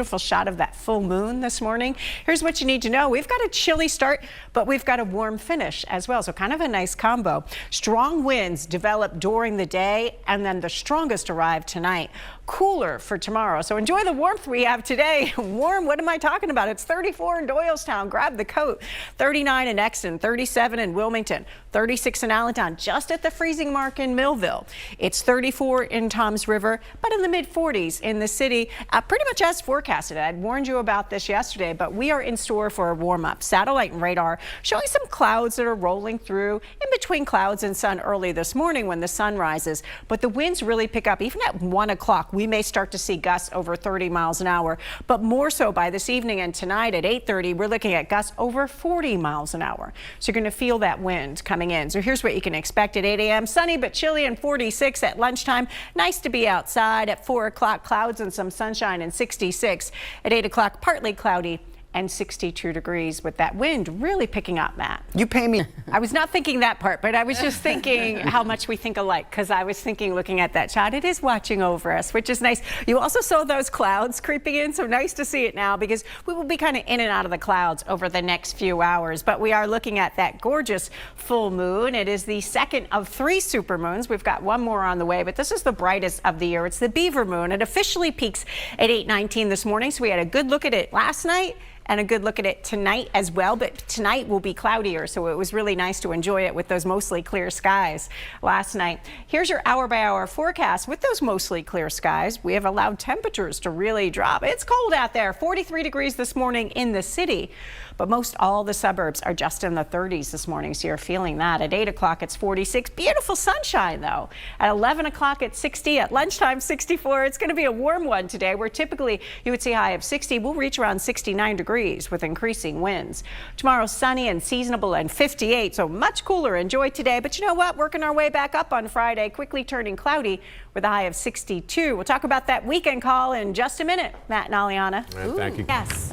Beautiful shot of that full moon this morning. Here's what you need to know. We've got a chilly start, but we've got a warm finish as well. So kind of a nice combo. Strong winds develop during the day, and then the strongest arrive tonight. Cooler for tomorrow. So enjoy the warmth we have today. Warm, what am I talking about? It's 34 in Doylestown. Grab the coat. 39 in Exton, 37 in Wilmington, 36 in Allentown, just at the freezing mark in Millville. It's 34 in Toms River, but in the mid 40s in the city, pretty much as forecasted. I'd warned you about this yesterday, but we are in store for a warm-up. Satellite and radar showing some clouds that are rolling through in between clouds and sun early this morning when the sun rises. But the winds really pick up. Even at 1 o'clock, we may start to see gusts over 30 miles an hour, but more so by this evening and tonight at 8:30, we're looking at gusts over 40 miles an hour. So you're going to feel that wind coming in. So here's what you can expect at 8 a.m. Sunny but chilly and 46 at lunchtime. Nice to be outside. At 4 o'clock, clouds and some sunshine and 66. At 8 o'clock, partly cloudy and 62 degrees with that wind really picking up, Matt. You pay me. I was not thinking that part, but I was just thinking how much we think alike, because I was thinking, looking at that shot, it is watching over us, which is nice. You also saw those clouds creeping in, so nice to see it now, because we will be kind of in and out of the clouds over the next few hours. But we are looking at that gorgeous full moon. It is the second of 3 supermoons. We've got one more on the way, but this is the brightest of the year. It's the Beaver moon. It officially peaks at 8:19 this morning, so we had a good look at it last night and a good look at it tonight as well, but tonight will be cloudier, so it was really nice to enjoy it with those mostly clear skies last night. Here's your hour-by-hour forecast. With those mostly clear skies, we have allowed temperatures to really drop. It's cold out there, 43 degrees this morning in the city, but most all the suburbs are just in the 30s this morning, so you're feeling that. At 8 o'clock, it's 46. Beautiful sunshine, though. At 11 o'clock, it's 60. At lunchtime, 64. It's going to be a warm one today, where typically you would see a high of 60. We'll reach around 69 degrees with increasing winds. Tomorrow, sunny and seasonable and 58, so much cooler. Enjoy today, but you know what? Working our way back up on Friday, quickly turning cloudy with a high of 62. We'll talk about that weekend call in just a minute. Matt and Aliana. Thank you. Yes.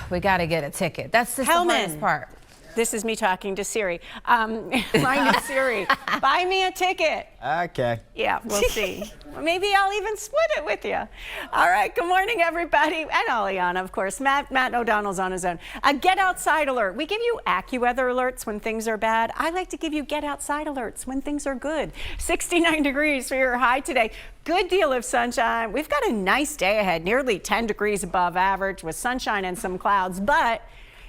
We got to get a ticket. That's the hardest part. This is me talking to Siri. My new Siri, buy me a ticket. Okay. Yeah, we'll see. Maybe I'll even split it with you. All right, good morning, everybody. And Aliana, of course. Matt O'Donnell's on his own. A get outside alert. We give you AccuWeather alerts when things are bad. I like to give you get outside alerts when things are good. 69 degrees for your high today. Good deal of sunshine. We've got a nice day ahead, nearly 10 degrees above average with sunshine and some clouds, but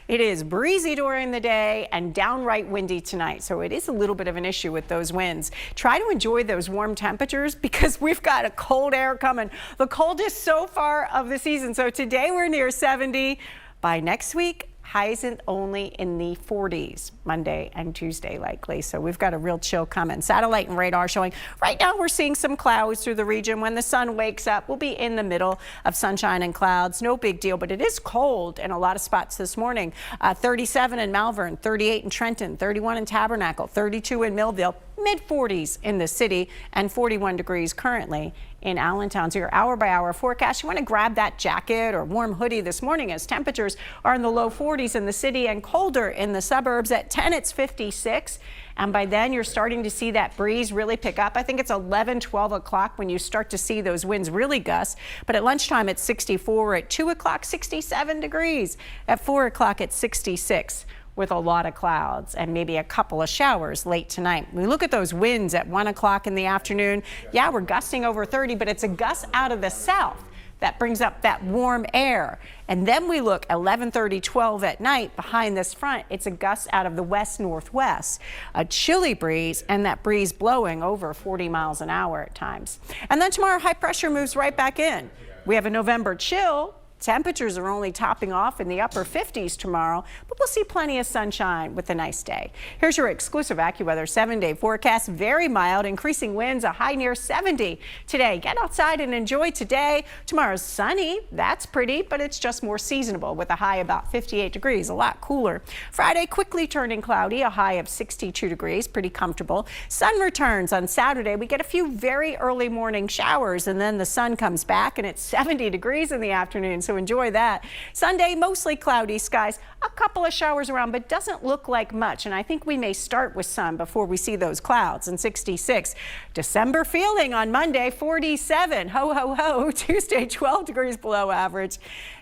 it is breezy during the day and downright windy tonight, so it is a little bit of an issue with those winds. Try to enjoy those warm temperatures because we've got a cold air coming. The coldest so far of the season. So today we're near 70. By next week, highs only in the 40s, Monday and Tuesday likely. So we've got a real chill coming. Satellite and radar showing right now we're seeing some clouds through the region. When the sun wakes up, we'll be in the middle of sunshine and clouds. No big deal, but it is cold in a lot of spots this morning. 37 in Malvern, 38 in Trenton, 31 in Tabernacle, 32 in Millville, mid-40s in the city, and 41 degrees currently in Allentown. So your hour-by-hour forecast, you want to grab that jacket or warm hoodie this morning as temperatures are in the low 40s in the city and colder in the suburbs. At 10, it's 56. And by then, you're starting to see that breeze really pick up. I think it's 11, 12 o'clock when you start to see those winds really gust. But at lunchtime, it's 64. At 2 o'clock, 67 degrees. At 4 o'clock, it's 66. With a lot of clouds and maybe a couple of showers late tonight. We look at those winds at 1 o'clock in the afternoon. Yeah, we're gusting over 30, but it's a gust out of the south that brings up that warm air. And then we look 11:30, 12 at night behind this front. It's a gust out of the west-northwest, a chilly breeze, and that breeze blowing over 40 miles an hour at times. And then tomorrow, high pressure moves right back in. We have a November chill. Temperatures are only topping off in the upper 50s tomorrow, but we'll see plenty of sunshine with a nice day. Here's your exclusive AccuWeather 7-day forecast. Very mild, increasing winds, a high near 70 today. Get outside and enjoy today. Tomorrow's sunny. That's pretty, but it's just more seasonable with a high about 58 degrees, a lot cooler. Friday, quickly turning cloudy, a high of 62 degrees, pretty comfortable. Sun returns on Saturday. We get a few very early morning showers, and then the sun comes back, and it's 70 degrees in the afternoon. So enjoy that. Sunday, mostly cloudy skies, a couple of showers around, but doesn't look like much. And I think we may start with sun before we see those clouds. And 66. December feeling on Monday, 47. Ho, ho, ho. Tuesday, 12 degrees below average.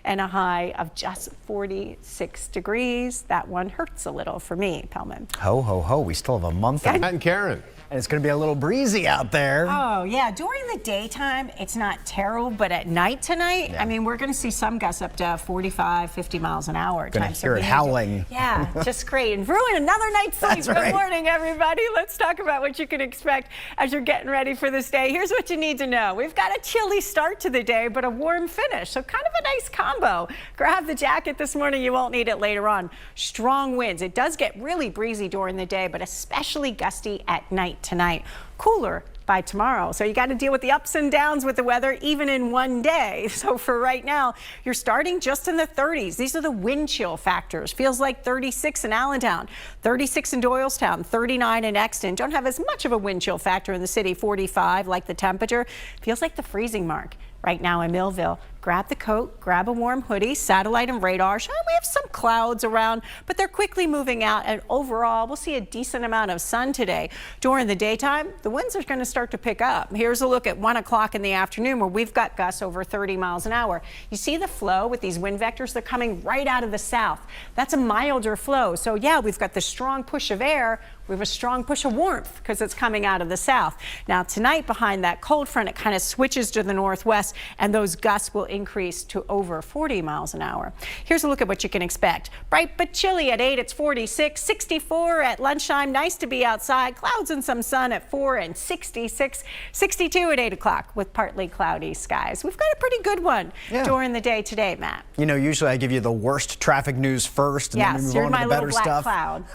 and a high of just 46 degrees. That one hurts a little for me, Pellman. Ho, ho, ho. We still have a month. Matt and Karen. And it's going to be a little breezy out there. Oh, yeah. During the daytime, it's not terrible, but at night tonight, I mean, we're going to see some gusts up to 45, 50 miles an hour. Going to hear it howling. Yeah, just great. And ruin another night's sleep. That's right. Good morning, everybody. Let's talk about what you can expect as you're getting ready for this day. Here's what you need to know. We've got a chilly start to the day, but a warm finish. So kind of a nice combo. Grab the jacket this morning. You won't need it later on. Strong winds. It does get really breezy during the day, but especially gusty at night tonight. Cooler by tomorrow. So you got to deal with the ups and downs with the weather even in one day. So for right now, you're starting just in the 30s. These are the wind chill factors. Feels like 36 in Allentown, 36 in Doylestown, 39 in Exton. Don't have as much of a wind chill factor in the city, 45 like the temperature. Feels like the freezing mark right now in Millville. Grab the coat, grab a warm hoodie. Satellite and radar show we have some clouds around, but they're quickly moving out, and overall we'll see a decent amount of sun today. During the daytime, the winds are going to start to pick up. Here's a look at 1 o'clock in the afternoon where we've got gusts over 30 miles an hour. You see the flow with these wind vectors? They're coming right out of the south. That's a milder flow. So yeah, we've got the strong push of air. We have a strong push of warmth because it's coming out of the south. Now tonight, behind that cold front, it kind of switches to the northwest, and those gusts will increase to over 40 miles an hour. Here's a look at what you can expect. Bright but chilly at 8, it's 46, 64 at lunchtime. Nice to be outside. Clouds and some sun at 4 and 66, 62 at 8 o'clock with partly cloudy skies. We've got a pretty good one during the day today, Matt. You know, usually I give you the worst traffic news first, and then we move on to the better stuff. Cloud.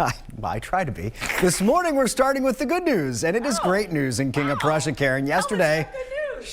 I try to be. This morning we're starting with the good news, and it is great news in King of Prussia, Karen. Yesterday,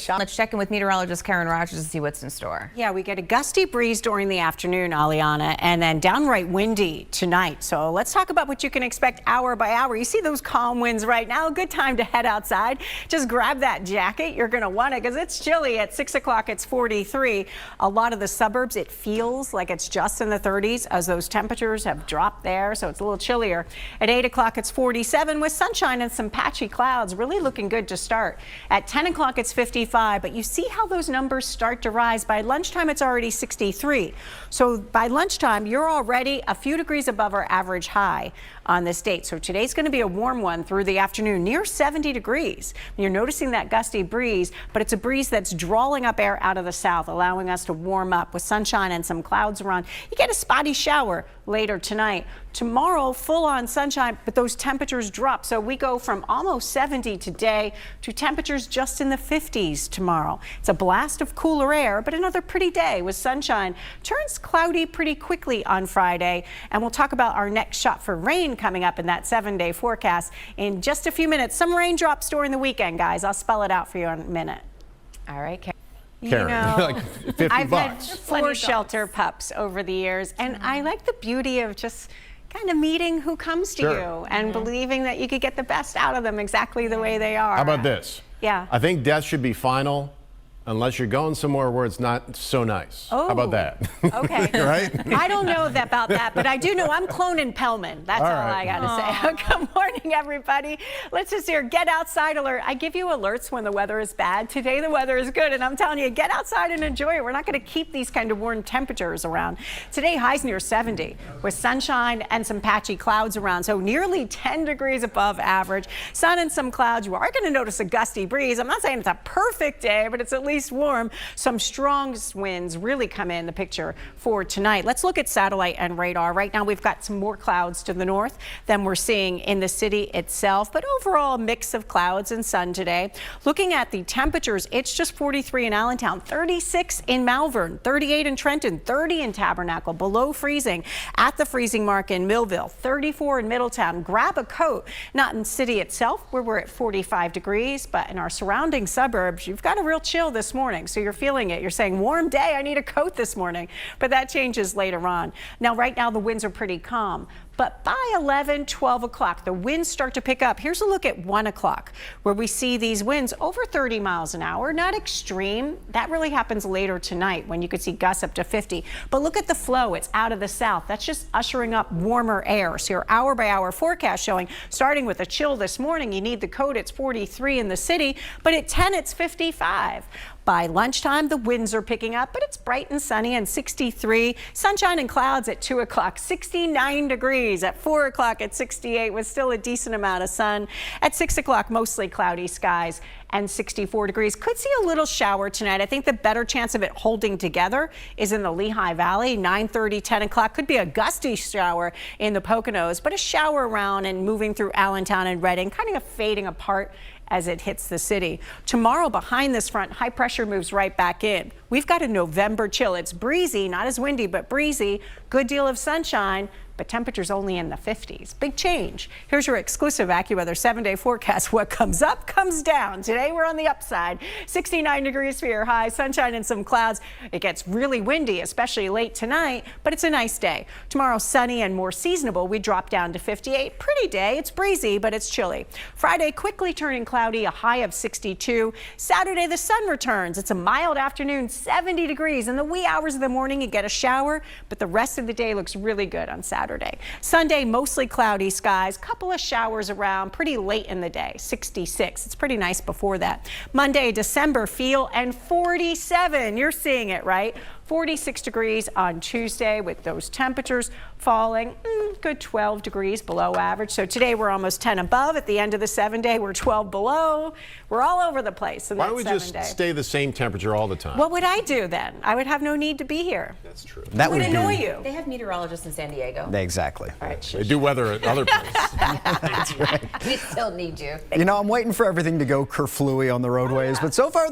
let's check in with meteorologist Karen Rogers to see what's in store. Yeah, we get a gusty breeze during the afternoon, Aliana, and then downright windy tonight. So let's talk about what you can expect hour by hour. You see those calm winds right now. A good time to head outside. Just grab that jacket. You're going to want it because it's chilly. At 6 o'clock, it's 43. A lot of the suburbs, it feels like it's just in the 30s as those temperatures have dropped there. So it's a little chillier. At 8 o'clock, it's 47 with sunshine and some patchy clouds. Really looking good to start. At 10 o'clock, it's 50. But you see how those numbers start to rise. By lunchtime, it's already 63. So by lunchtime, you're already a few degrees above our average high on this date. So today's going to be a warm one through the afternoon, near 70 degrees. You're noticing that gusty breeze, but it's a breeze that's drawing up air out of the south, allowing us to warm up with sunshine and some clouds around. You get a spotty shower later tonight. Tomorrow, full on sunshine, but those temperatures drop. So we go from almost 70 today to temperatures just in the 50s tomorrow. It's a blast of cooler air, but another pretty day with sunshine. Turns cloudy pretty quickly on Friday, and we'll talk about our next shot for rain coming up in that 7-day forecast in just a few minutes. Some raindrops during the weekend, guys. I'll spell it out for you in a minute. All right, Karen. You Karen, know, like 50 I've bucks. had 4 shelter pups over the years, and I like the beauty of just kind of meeting who comes to you and believing that you could get the best out of them exactly the way they are. How about this? Yeah. I think death should be final unless you're going somewhere where it's not so nice. Oh. How about that? Okay. Right? I don't know about that, but I do know I'm cloning Pellman. That's all I got to say. Good morning, everybody. Let's just hear get outside alert. I give you alerts when the weather is bad. Today the weather is good, and I'm telling you, get outside and enjoy it. We're not going to keep these kind of warm temperatures around. Today highs near 70 with sunshine and some patchy clouds around, so nearly 10 degrees above average. Sun and some clouds. You are going to notice a gusty breeze. I'm not saying it's a perfect day, but it's at least warm. Some strong winds really come in the picture for tonight. Let's look at satellite and radar. Right now we've got some more clouds to the north than we're seeing in the city itself, but overall a mix of clouds and sun today. Looking at the temperatures, it's just 43 in Allentown, 36 in Malvern, 38 in Trenton, 30 in Tabernacle, below freezing at the freezing mark in Millville, 34 in Middletown. Grab a coat. Not in the city itself where we're at 45 degrees, but in our surrounding suburbs, you've got a real chill this morning, so you're feeling it. You're saying, warm day, I need a coat this morning, but that changes later on. Now, right now, the winds are pretty calm, but by 11, 12 o'clock, the winds start to pick up. Here's a look at 1 o'clock, where we see these winds over 30 miles an hour, not extreme. That really happens later tonight when you could see gusts up to 50. But look at the flow. It's out of the south. That's just ushering up warmer air. So your hour-by-hour forecast showing, starting with a chill this morning, you need the coat. It's 43 in the city, but at 10, it's 55. By lunchtime, the winds are picking up, but it's bright and sunny and 63. Sunshine and clouds at 2 o'clock, 69 degrees. At 4 o'clock at 68 with still a decent amount of sun. At 6 o'clock, mostly cloudy skies and 64 degrees. Could see a little shower tonight. I think the better chance of it holding together is in the Lehigh Valley. 9:30, 10 o'clock. Could be a gusty shower in the Poconos, but a shower around and moving through Allentown and Reading, kind of fading apart as it hits the city. Tomorrow, behind this front, high pressure moves right back in. We've got a November chill. It's breezy, not as windy, but breezy. Good deal of sunshine, but temperatures only in the 50s. Big change. Here's your exclusive AccuWeather 7-day forecast. What comes up comes down. Today we're on the upside. 69 degrees for your high, sunshine and some clouds. It gets really windy, especially late tonight, but it's a nice day. Tomorrow, sunny and more seasonable. We drop down to 58. Pretty day. It's breezy, but it's chilly. Friday, quickly turning cloudy, a high of 62. Saturday, the sun returns. It's a mild afternoon, 70 degrees. In the wee hours of the morning, you get a shower, but the rest of the day looks really good on Saturday. Sunday, mostly cloudy skies, couple of showers around pretty late in the day, 66. It's pretty nice before that. Monday, December feel and 47. You're seeing it, right? 46 degrees on Tuesday with those temperatures falling good 12 degrees below average. So today we're almost 10 above. At the end of the 7-day, we're 12 below. We're all over the place. Why don't we just stay the same temperature all the time? What would I do then? I would have no need to be here. That's true. That would annoy you. They have meteorologists in San Diego. Exactly. All right, They do weather at other places. We still need you. You know, I'm waiting for everything to go kerflooey on the roadways, but so far